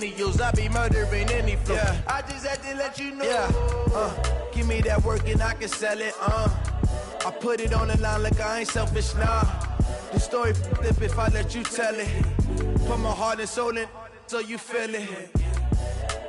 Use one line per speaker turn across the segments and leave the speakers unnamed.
millennials. I be murdering any flow. Yeah. I just had to let you know. Yeah. Give me that work and I can sell it. I put it on the line like I ain't selfish, nah. The story flip if I let you tell it. Put my heart and soul in so you feel it.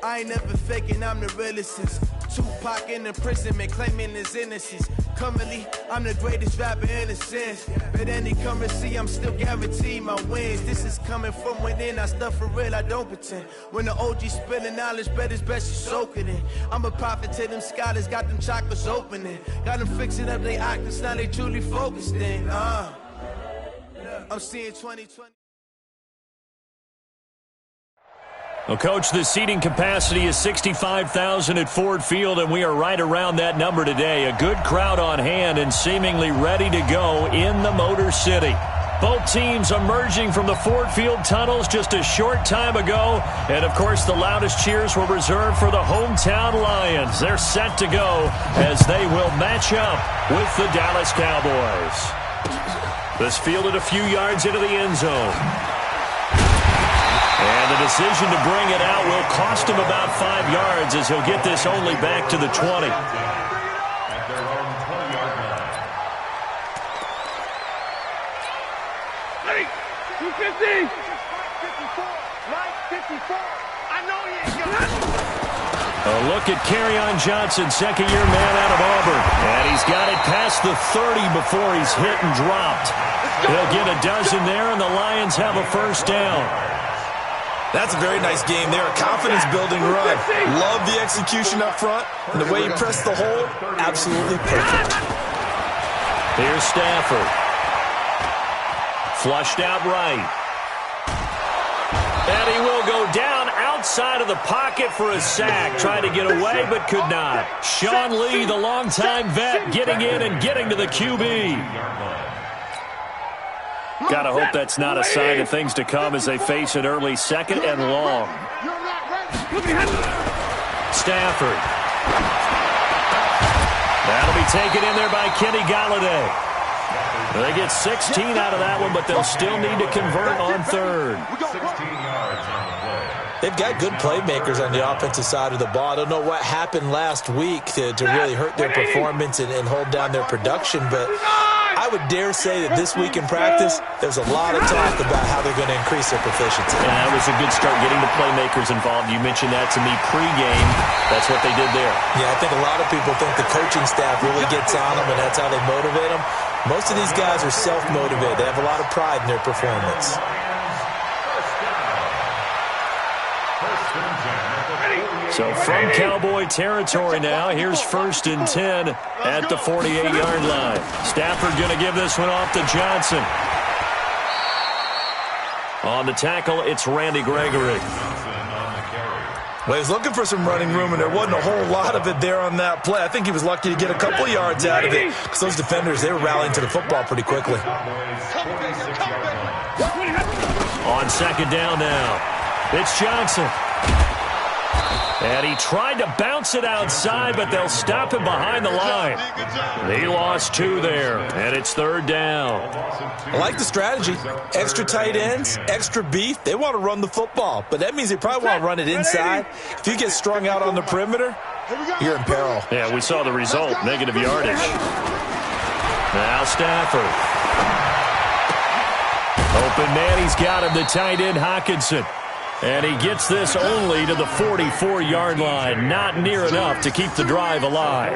I ain't never faking, I'm the realest since Tupac in imprisonment, claiming his innocence. Currently, I'm the greatest rapper in a sense. But any currency, I'm still guaranteed my wins. This is coming from within, I stuff for real, I don't pretend. When the OG spilling knowledge, bet it's best you soak it in. I'm a prophet to them scholars, got them chakras opening. Got them fixing up their octaves, now they truly focused in. I'm seeing 2020.
Well, Coach, the seating capacity is 65,000 at Ford Field, and we are right around that number today. A good crowd on hand and seemingly ready to go in the Motor City. Both teams emerging from the Ford Field tunnels just a short time ago. And, of course, the loudest cheers were reserved for the hometown Lions. They're set to go as they will match up with the Dallas Cowboys. This fielded a few yards into the end zone. And the decision to bring it out will cost him about 5 yards as he'll get this only back to the 20.
Hey, 250. 54. I know he ain't
A look at Kerryon Johnson, second-year man out of Auburn. And he's got it past the 30 before he's hit and dropped. He'll get a dozen there, and the Lions have a first down.
That's a very nice game there. A confidence-building run. Love the execution up front. And the way he pressed the hole, absolutely perfect.
Here's Stafford. Flushed out right. And he will go down outside of the pocket for a sack. Tried to get away, but could not. Sean Lee, the longtime vet, getting in and getting to the QB. Gotta hope that's not a sign of things to come as they face an early second and long. Stafford. That'll be taken in there by Kenny Golladay. They get 16 out of that one, but they'll still need to convert on third.
16 yards on the play. They've got good playmakers on the offensive side of the ball. I don't know what happened last week to really hurt their performance and hold down their production, but I would dare say that this week in practice, there's a lot of talk about how they're going to increase their proficiency.
Yeah, that was a good start getting the playmakers involved. You mentioned that to me pregame. That's what they did there.
Yeah, I think a lot of people think the coaching staff really gets on them, and that's how they motivate them. Most of these guys are self-motivated. They have a lot of pride in their performance.
So from Cowboy territory now, here's 1st and 10 at the 48-yard line. Stafford going to give this one off to Johnson. On the tackle, it's Randy Gregory.
Well, he was looking for some running room, and there wasn't a whole lot of it there on that play. I think he was lucky to get a couple of yards out of it because those defenders, they were rallying to the football pretty quickly.
On second down now, it's Johnson. And he tried to bounce it outside, but they'll stop him behind the line. He lost 2 there, and it's 3rd down.
I like the strategy. Extra tight ends, extra beef. They want to run the football, but that means they probably want to run it inside. If you get strung out on the perimeter, you're in peril.
Yeah, we saw the result, negative yardage. Now Stafford. Open man, he's got him, the tight end Hockenson. And he gets this only to the 44-yard line. Not near enough to keep the drive alive.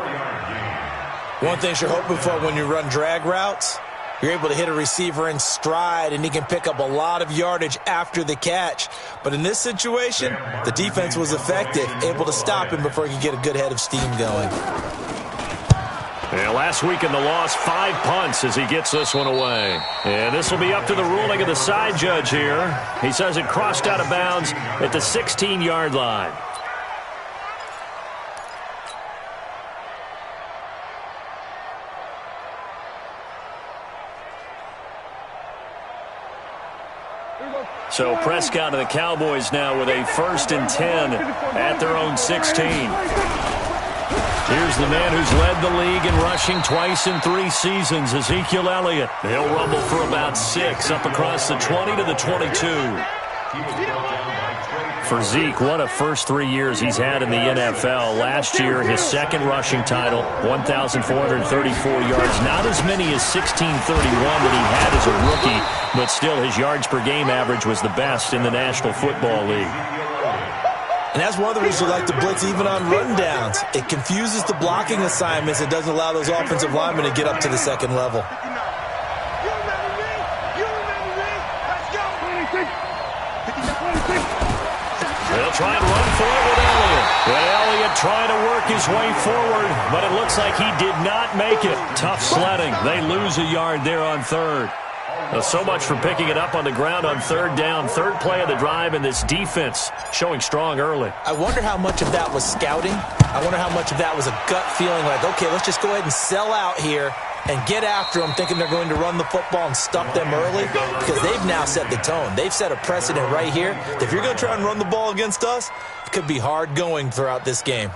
One thing you're hoping for when you run drag routes, you're able to hit a receiver in stride, and he can pick up a lot of yardage after the catch. But in this situation, the defense was effective, able to stop him before he could get a good head of steam going.
Yeah, last week in the loss, 5 punts as he gets this one away. And this will be up to the ruling of the side judge here. He says it crossed out of bounds at the 16-yard line. So Prescott and the Cowboys now with a 1st and 10 at their own 16. Here's the man who's led the league in rushing twice in 3 seasons, Ezekiel Elliott. He'll rumble for about 6 up across the 20 to the 22. For Zeke, what a first 3 years he's had in the NFL. Last year, his second rushing title, 1,434 yards. Not as many as 1,631 that he had as a rookie, but still his yards per game average was the best in the National Football League.
And that's one of the reasons we like to blitz even on rundowns. It confuses the blocking assignments. It doesn't allow those offensive linemen to get up to the second level.
They'll try and run for it with Elliott. And Elliott trying to work his way forward, but it looks like he did not make it. Tough sledding. They lose a yard there on third. So much for picking it up on the ground on third down. Third play of the drive, and this defense showing strong early.
I wonder how much of that was scouting. I wonder how much of that was a gut feeling like, okay, let's just go ahead and sell out here and get after them, thinking they're going to run the football and stuff them early, because they've now set the tone. They've set a precedent right here. If you're going to try and run the ball against us, it could be hard going throughout this game.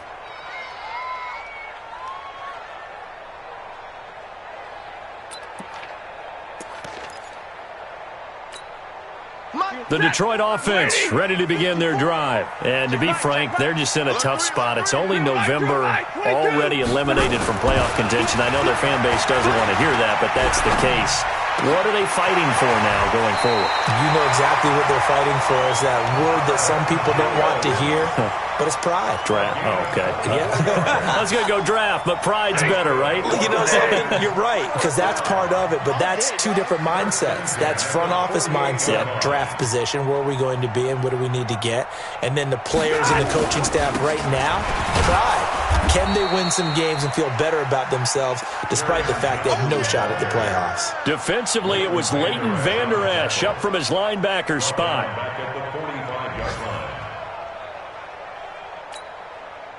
The Detroit offense ready to begin their drive. And to be frank, they're just in a tough spot. It's only November, already eliminated from playoff contention. I know their fan base doesn't want to hear that, but that's the case. What are they fighting for now going forward?
You know exactly what they're fighting for. Is that word that some people don't want to hear, but it's pride.
Draft. Oh, okay.
Yeah.
I was going to go draft, but pride's better, right?
You know something? You're right, because that's part of it, but that's two different mindsets. That's front office mindset, draft position, where are we going to be and what do we need to get? And then the players and the coaching staff right now, pride. Can they win some games and feel better about themselves despite the fact they have no shot at the playoffs?
Defensively, it was Leighton Vander Esch up from his linebacker spot.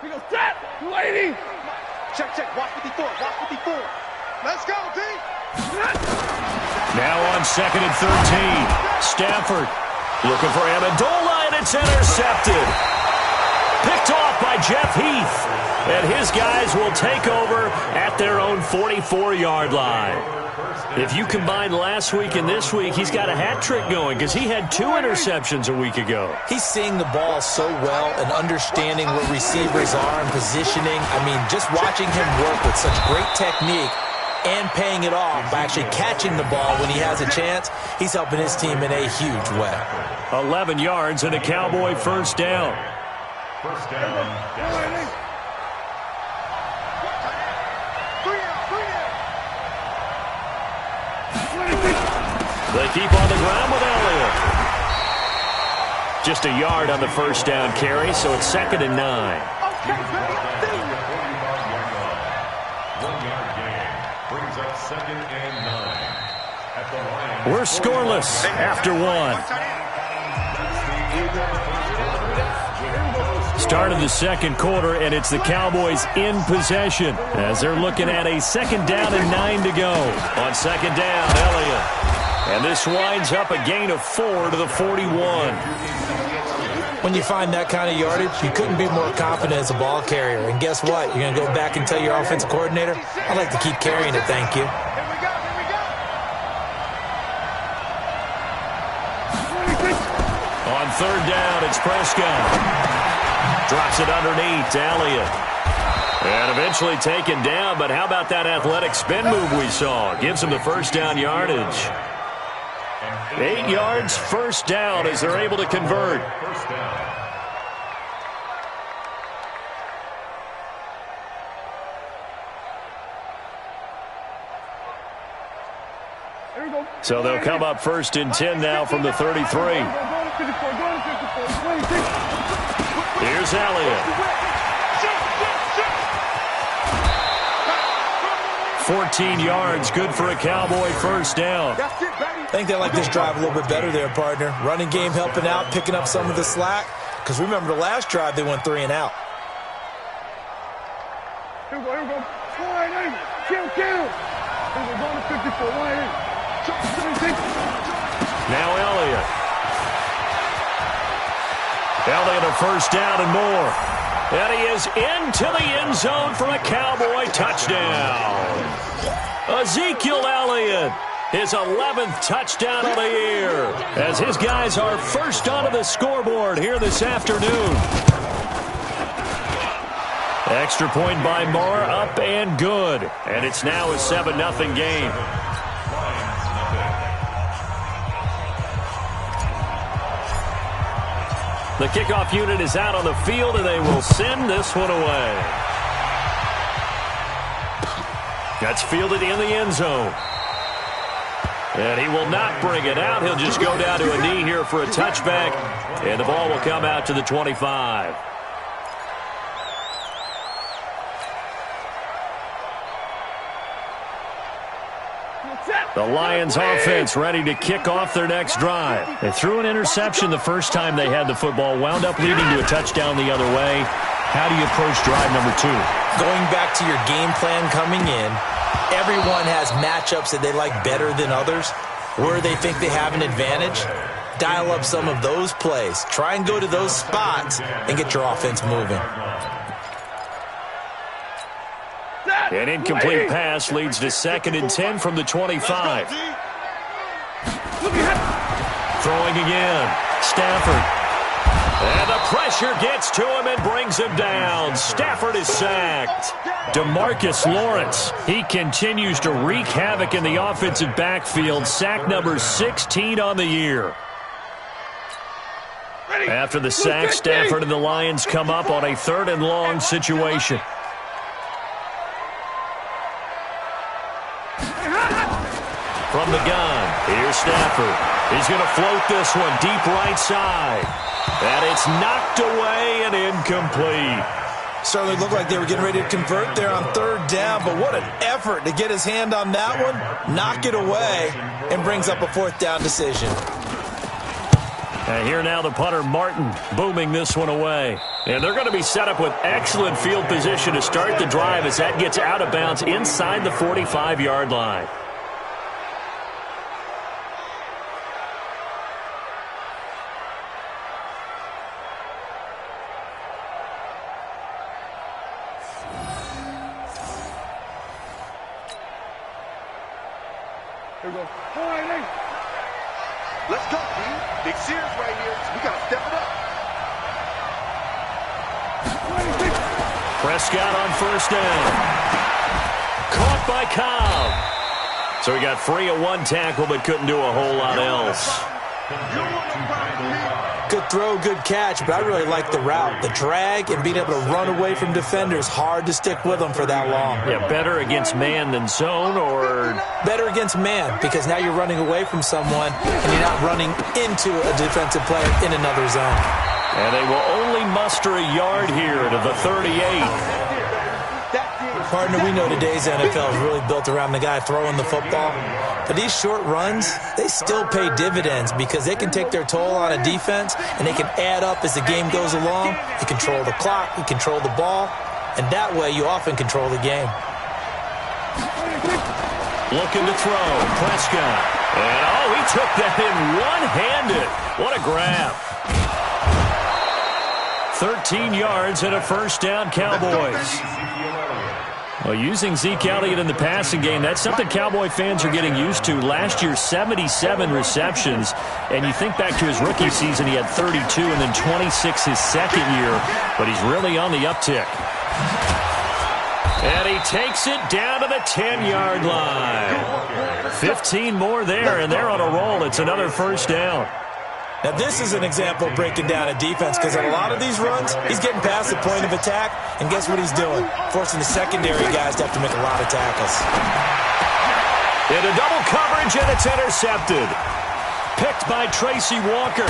We go set, lady. Check, watch 54, watch 54. Let's go, D.
Now on 2nd and 13. Stafford looking for Amendola, and it's intercepted. Picked off by Jeff Heath. And his guys will take over at their own 44-yard line. If you combine last week and this week, he's got a hat trick going because he had 2 interceptions a week ago.
He's seeing the ball so well and understanding what receivers are and positioning. I mean, just watching him work with such great technique and paying it off by actually catching the ball when he has a chance, he's helping his team in a huge way.
11 yards and a Cowboy first down.
First down.
They keep on the ground with Elliott. Just a yard on the first down carry, so it's 2nd and 9. We're scoreless after 1. Start of the second quarter, and it's the Cowboys in possession as they're looking at a 2nd down and 9 to go. On 2nd down, Elliott. And this winds up a gain of 4 to the 41.
When you find that kind of yardage, you couldn't be more confident as a ball carrier. And guess what? You're going to go back and tell your offensive coordinator, I'd like to keep carrying it, thank you.
On 3rd down, it's Prescott. Drops it underneath to Elliott. And eventually taken down, but how about that athletic spin move we saw? Gives him the first down yardage. 8 yards, first down as they're able to convert. So they'll come up 1st and 10 now from the 33. Here's Elliott. 14 yards, good for a Cowboy first down.
I think they like this drive a little bit better there, partner. Running game helping out, picking up some of the slack. Because remember the last drive, they went 3 and out.
Here we go. Kill. We're going to 54.
Now Elliott. Elliott a first down and more. And he is into the end zone for a Cowboy touchdown. Ezekiel Elliott his 11th touchdown of the year, as his guys are first onto the scoreboard here this afternoon. Extra point by Moore, up and good. And it's now a 7-0 game. The kickoff unit is out on the field, and they will send this one away. That's fielded in the end zone. And he will not bring it out. He'll just go down to a knee here for a touchback, and the ball will come out to the 25. The Lions offense ready to kick off their next drive. They threw an interception the first time they had the football, wound up leading to a touchdown the other way. How do you approach drive number 2?
Going back to your game plan coming in, everyone has matchups that they like better than others, where they think they have an advantage. Dial up some of those plays. Try and go to those spots and get your offense moving.
An incomplete pass leads to 2nd and 10 from the 25. Throwing again. Stafford. And the pressure gets to him and brings him down. Stafford is sacked. DeMarcus Lawrence, he continues to wreak havoc in the offensive backfield. Sack number 16 on the year. After the sack, Stafford and the Lions come up on a 3rd and long situation. From the gun, here's Stafford. He's going to float this one deep right side. And it's knocked away and incomplete.
Certainly looked like they were getting ready to convert there on 3rd down, but what an effort to get his hand on that one, knock it away, and brings up a 4th down decision.
And here now the punter, Martin, booming this one away. And they're going to be set up with excellent field position to start the drive as that gets out of bounds inside the 45-yard line.
Here we go. Let's go, B. Big Sears right here. We got to step it up.
Prescott on 1st down. Caught by Cobb. So he got free of one tackle but couldn't do a whole lot else.
Good throw, good catch, but I really like the route. The drag and being able to run away from defenders, hard to stick with them for that long.
Yeah, better against man than zone, or?
Better against man, because now you're running away from someone and you're not running into a defensive player in another zone.
And they will only muster a yard here to the 38.
Partner, we know today's NFL is really built around the guy throwing the football. But these short runs, they still pay dividends because they can take their toll on a defense and they can add up as the game goes along. You control the clock, you control the ball, and that way you often control the game.
Looking to throw, Prescott. And he took that in one-handed. What a grab. 13 yards and a 1st down, Cowboys. Well, using Zeke Elliott in the passing game, that's something Cowboy fans are getting used to. Last year, 77 receptions. And you think back to his rookie season, he had 32 and then 26 his second year. But he's really on the uptick. And he takes it down to the 10-yard line. 15 more there, and they're on a roll. It's another 1st down.
Now, this is an example of breaking down a defense because in a lot of these runs, he's getting past the point of attack, and guess what he's doing? Forcing the secondary guys to have to make a lot of tackles.
Into double coverage, and it's intercepted. Picked by Tracy Walker.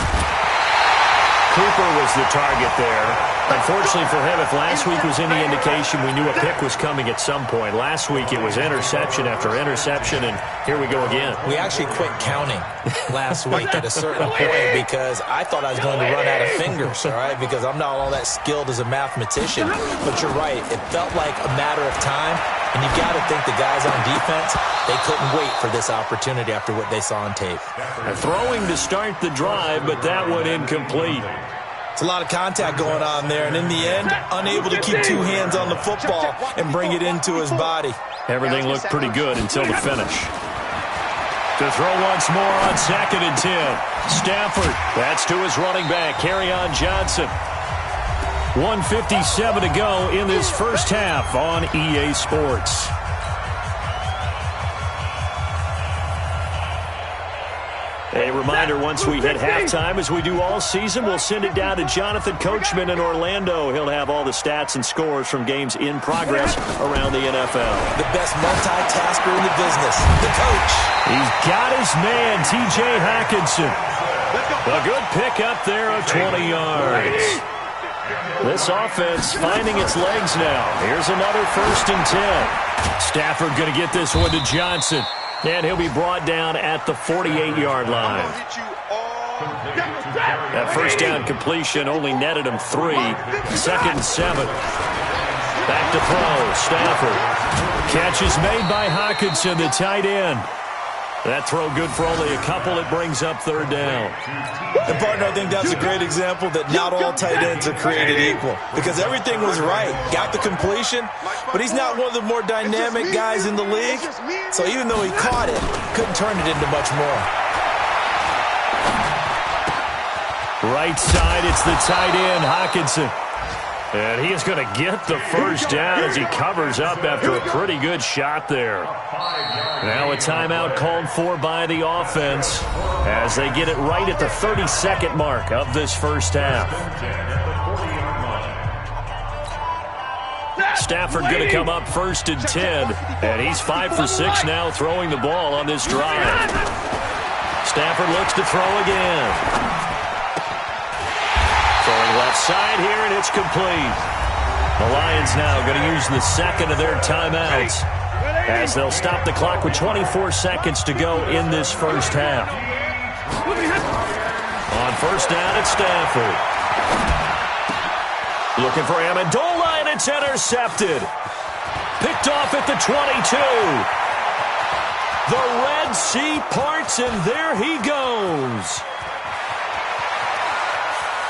Cooper was the target there. Unfortunately for him, if last week was any indication, we knew a pick was coming at some point. Last week it was interception after interception, and here we go again.
We actually quit counting last week at a certain point because I thought I was going to run out of fingers, all right, because I'm not all that skilled as a mathematician. But you're right. It felt like a matter of time, and you got to think the guys on defense, they couldn't wait for this opportunity after what they saw on tape.
Throwing to start the drive, but that one incomplete.
It's a lot of contact going on there, and in the end, unable to keep 2 hands on the football and bring it into his body.
Everything looked pretty good until the finish. To throw once more on 2nd and 10. Stafford, that's to his running back, Kerryon Johnson. 1:57 to go in this first half on EA Sports. A reminder, once we hit halftime, as we do all season, we'll send it down to Jonathan Coachman in Orlando. He'll have all the stats and scores from games in progress around the NFL.
The best multitasker in the business, the coach.
He's got his man, T.J. Hockenson. A good pick up there of 20 yards. This offense finding its legs now. Here's another 1st and 10. Stafford going to get this one to Johnson. And he'll be brought down at the 48-yard line. That first down completion only netted him 3. 2nd and 7. Back to throw. Stafford. Catch is made by Hockenson, the tight end. That throw good for only a couple. It brings up 3rd down.
And, partner, I think that's a great example that not all tight ends are created equal. Because everything was right. Got the completion, but he's not one of the more dynamic guys in the league. So even though he caught it, couldn't turn it into much more.
Right side, it's the tight end, Hockenson. And he is going to get the first down as he covers up after a pretty good shot there. Now a timeout called for by the offense as they get it right at the 32nd mark of this first half. Stafford going to come up 1st and 10. And he's 5 for 6 now throwing the ball on this drive. Stafford looks to throw again. Throwing left side here, and it's complete. The Lions now going to use the 2nd of their timeouts as they'll stop the clock with 24 seconds to go in this first half. On 1st down, it's Stafford. Looking for Amendola, and it's intercepted. Picked off at the 22. The Red Sea parts, and there he goes.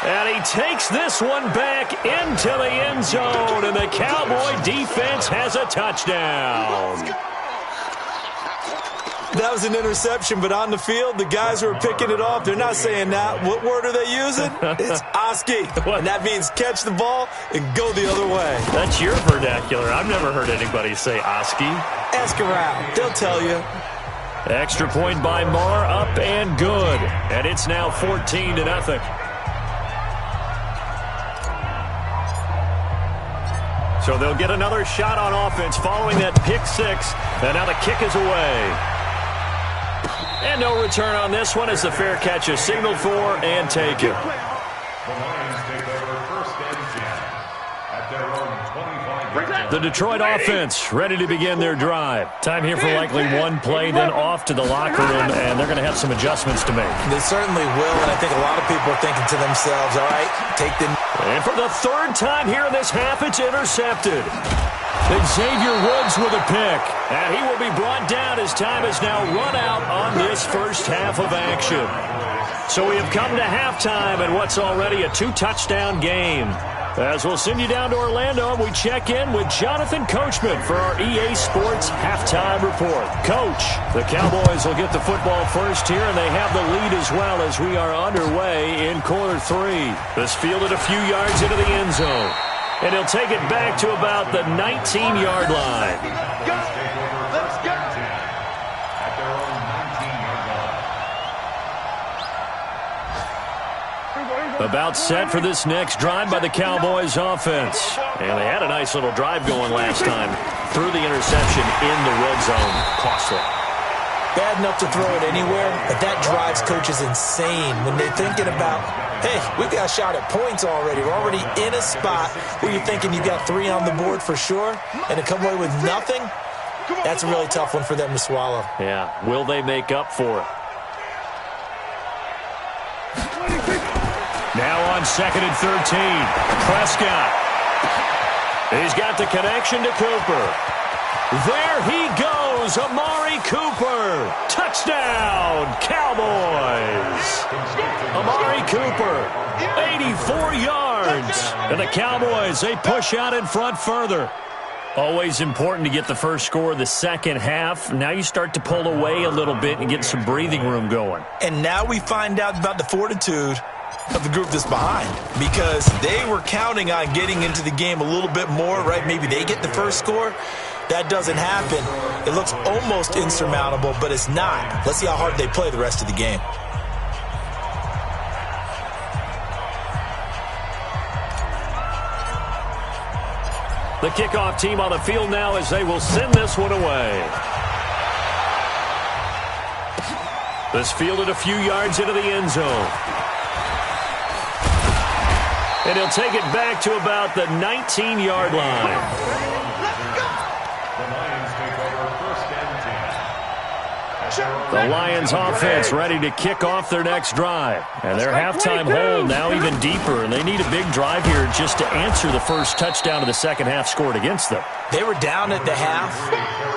And he takes this one back into the end zone, and the Cowboy defense has a touchdown.
That was an interception, but on the field, the guys who are picking it off, they're not saying that. What word are they using? It's Oski, and that means catch the ball and go the other way.
That's your vernacular. I've never heard anybody say Oski.
Ask around. They'll tell you.
Extra point by Marr, up and good. And it's now 14-0. So they'll get another shot on offense following that pick 6. And now the kick is away. And no return on this one as the fair catch is signaled for and taken. The Detroit offense ready to begin their drive. Time here for likely one play, then off to the locker room, and they're going to have some adjustments to make.
They certainly will, and I think a lot of people are thinking to themselves, all right, take the...
And for the 3rd time here in this half, it's intercepted. Xavier Woods with a pick, and he will be brought down as time has now run out on this first half of action. So we have come to halftime in what's already a 2-touchdown game. As we'll send you down to Orlando, and we check in with Jonathan Coachman for our EA Sports Halftime Report. Coach, the Cowboys will get the football first here, and they have the lead as well as we are underway in quarter 3. This fielded a few yards into the end zone, and he'll take it back to about the 19-yard line. About set for this next drive by the Cowboys offense. And they had a nice little drive going last time. Threw the interception in the red zone. Costly.
Bad enough to throw it anywhere, but that drives coaches insane when they're thinking about, hey, we've got a shot at points already. We're already in a spot where you're thinking you got 3 on the board for sure, and to come away with nothing, that's a really tough one for them to swallow.
Yeah, will they make up for it? Now on 2nd and 13, Prescott. He's got the connection to Cooper. There he goes, Amari Cooper. Touchdown, Cowboys. Amari Cooper, 84 yards. And the Cowboys, they push out in front further. Always important to get the first score of the second half. Now you start to pull away a little bit and get some breathing room going.
And now we find out about the fortitude of the group that's behind, because they were counting on getting into the game a little bit more, right? Maybe they get the first score. That doesn't happen. It looks almost insurmountable, but it's not. Let's see how hard they play the rest of the game.
The kickoff team on the field now as they will send this one away. This fielded a few yards into the end zone. And he'll take it back to about the 19-yard line. The Lions offense ready to kick off their next drive. And their halftime hole now even deeper. And they need a big drive here just to answer the first touchdown of the second half scored against them.
They were down at the half.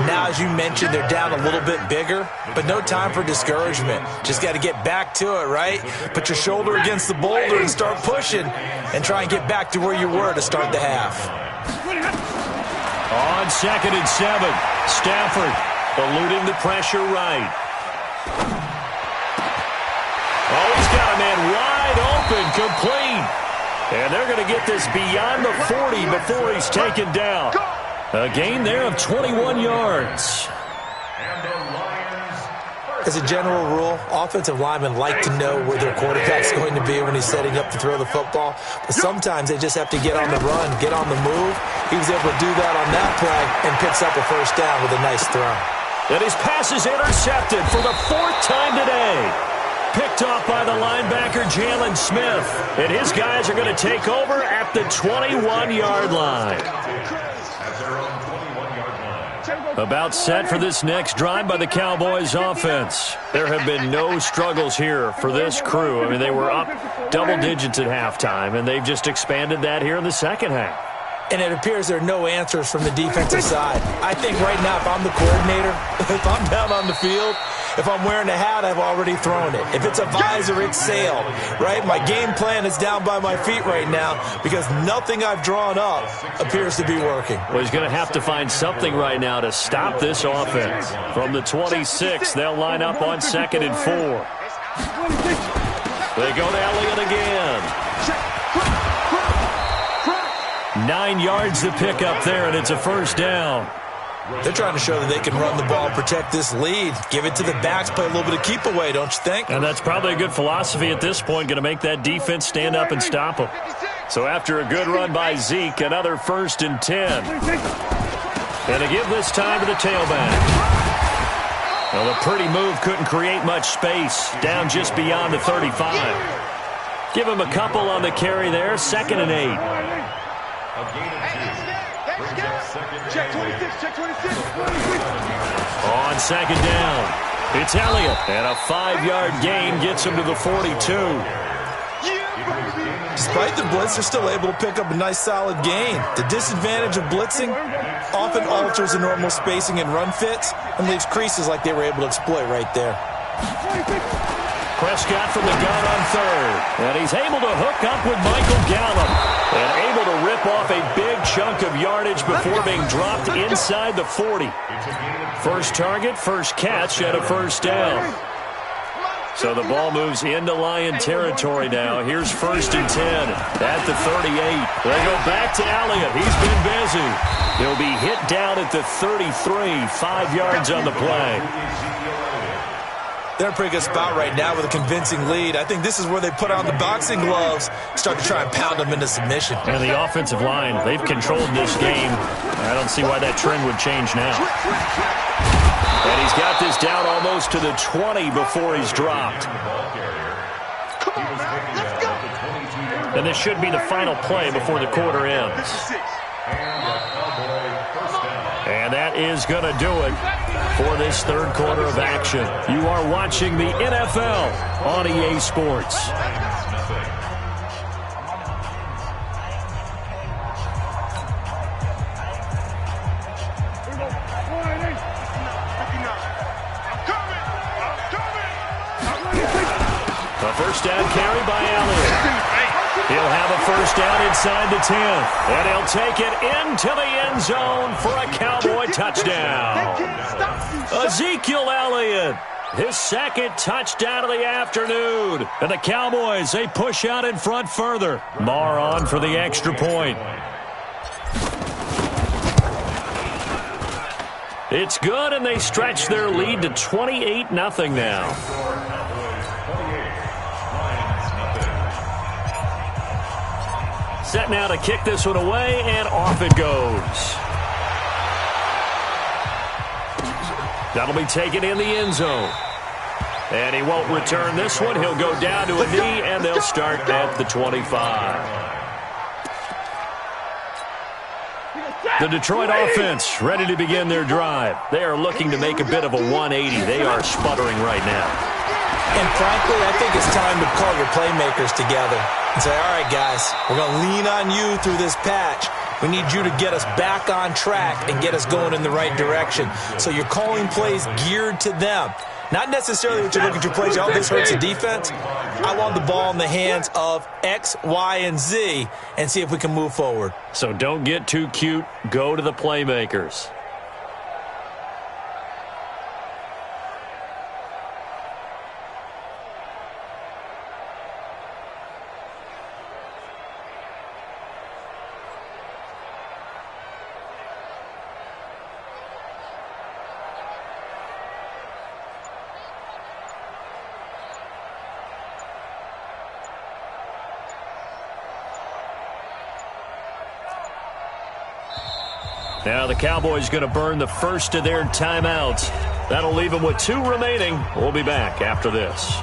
Now, as you mentioned, they're down a little bit bigger. But no time for discouragement. Just got to get back to it, right? Put your shoulder against the boulder and start pushing. And try and get back to where you were to start the half.
On 2nd and 7, Stafford eluding the pressure right. Oh, he's got a man wide open, complete. And they're going to get this beyond the 40 before he's taken down. A gain there of 21 yards.
As a general rule, offensive linemen like to know where their quarterback's going to be when he's setting up to throw the football. But sometimes they just have to get on the run, get on the move. He was able to do that on that play and picks up a first down with a nice throw.
And his pass is intercepted for the 4th time today. Picked off by the linebacker, Jalen Smith. And his guys are going to take over at the 21-yard line. About set for this next drive by the Cowboys offense. There have been no struggles here for this crew. I mean, they were up double digits at halftime, and they've just expanded that here in the second half.
And it appears there are no answers from the defensive side. I think right now, if I'm the coordinator, if I'm down on the field, if I'm wearing a hat, I've already thrown it. If it's a visor, it's sailed, right? My game plan is down by my feet right now because nothing I've drawn up appears to be working.
Well, he's going to have to find something right now to stop this offense. From the 26, they'll line up on 2nd and 4. They go to Elliott again. 9 yards to pick up there, and it's a first down.
They're trying to show that they can run the ball, protect this lead, give it to the backs, play a little bit of keep away, don't you think?
And that's probably a good philosophy at this point, going to make that defense stand up and stop them. So after a good run by Zeke, another 1st and 10. And to give this time to the tailback. Well, the pretty move couldn't create much space, down just beyond the 35. Give him a couple on the carry there, 2nd and 8.
Check 26, check 26.
On 2nd down, it's Elliott. And a 5-yard gain gets him to the 42.
Despite the blitz, they're still able to pick up a nice solid gain. The disadvantage of blitzing often alters the normal spacing and run fits and leaves creases like they were able to exploit right there.
Prescott from the gun on 3rd. And he's able to hook up with Michael Gallup. And able to rip off a big chunk of yardage before being dropped inside the 40. First target, first catch, and a first down. So the ball moves into Lion territory now. Here's 1st and 10 at the 38. They go back to Elliott. He's been busy. He'll be hit down at the 33, 5 yards on the play.
They're in a pretty good spot right now with a convincing lead. I think this is where they put on the boxing gloves, start to try and pound them into submission.
And the offensive line, they've controlled this game. I don't see why that trend would change now. And he's got this down almost to the 20 before he's dropped. And this should be the final play before the quarter ends. And that is going to do it for this 3rd quarter of action. You are watching the NFL on EA Sports. A first down carry by Elliott. He'll have a first down inside the 10. And he'll take it into the end zone for a Cowboy touchdown. Ezekiel Elliott, his second touchdown of the afternoon. And the Cowboys, they push out in front further. Marr on for the extra point. It's good, and they stretch their lead to 28-0 now. Set now to kick this one away, and off it goes. That'll be taken in the end zone. And he won't return this one. He'll go down to a knee, and they'll start at the 25. The Detroit offense ready to begin their drive. They are looking to make a bit of a 180. They are sputtering right now.
And frankly, I think it's time to call your playmakers together and say, all right, guys, we're going to lean on you through this patch. We need you to get us back on track and get us going in the right direction. So you're calling plays geared to them. Not necessarily what you're looking to play. Oh, this hurts the defense. I want the ball in the hands of X, Y, and Z and see if we can move forward.
So don't get too cute. Go to the playmakers. Now the Cowboys going to burn the first of their timeouts. That'll leave them with 2 remaining. We'll be back after this.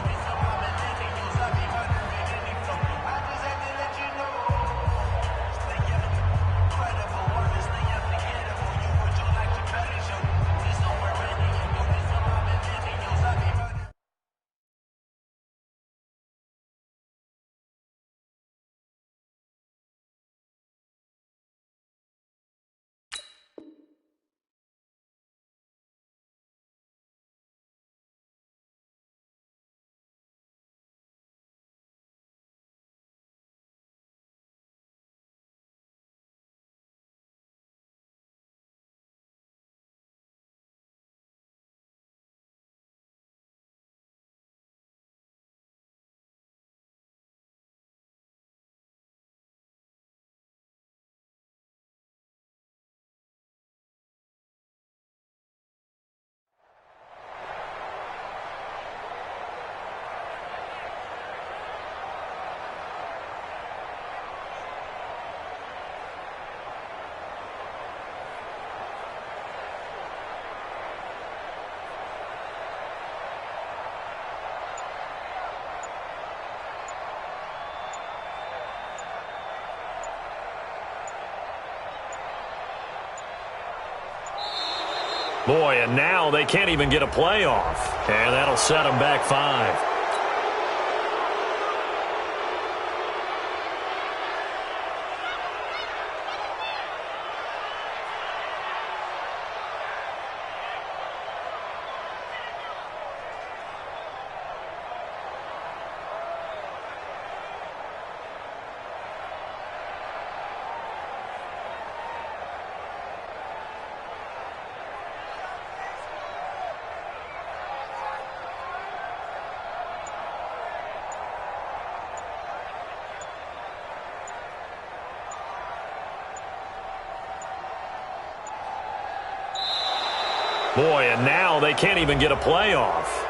Boy, and now they can't even get a playoff. And that'll set them back 5. Boy, and now they can't even get a playoff.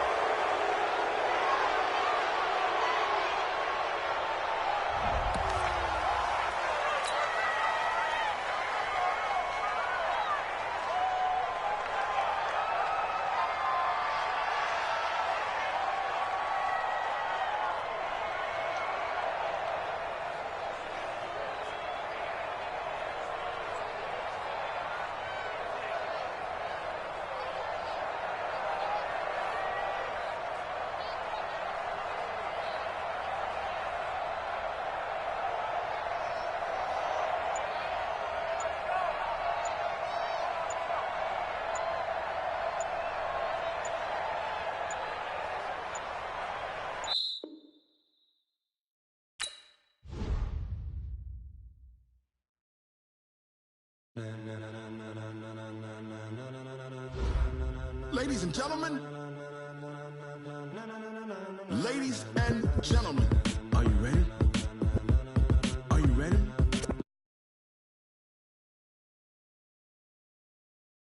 Ladies and gentlemen. Ladies and gentlemen.